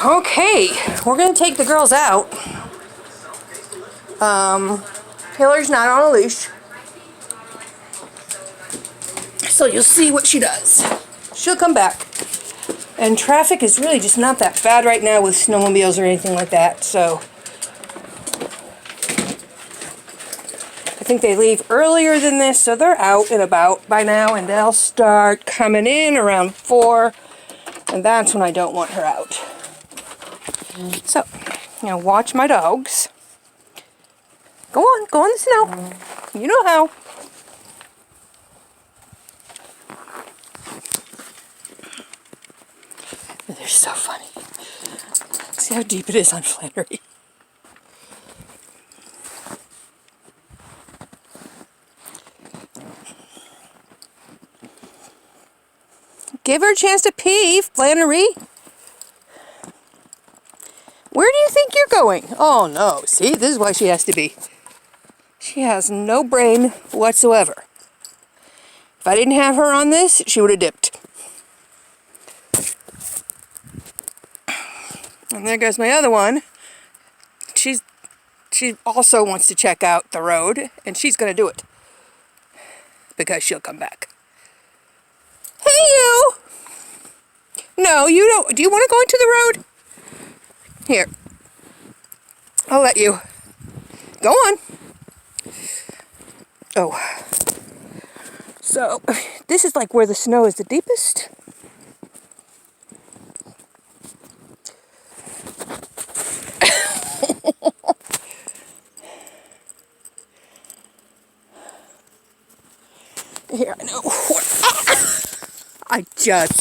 Okay, we're gonna take the girls out. Taylor's not on a leash, so you'll see what she does. She'll come back. And traffic is really just not that bad right now with snowmobiles or anything like that, so I think they leave earlier than this, so they're out and about by now, and they'll start coming in around 4, and that's when I don't want her out. So, now watch my dogs. Go on the snow. You know how. They're so funny. See how deep it is on Flannery. Give her a chance to pee, Flannery. Where do you think you're going? Oh no, see, this is why she has to be. She has no brain whatsoever. If I didn't have her on this, she would have dipped. And there goes my other one. She also wants to check out the road, and she's going to do it. Because she'll come back. Hey, you! No, you don't. Do you want to go into the road? Here. I'll let you. Go on. Oh. So, this is like where the snow is the deepest. Here, I know. I just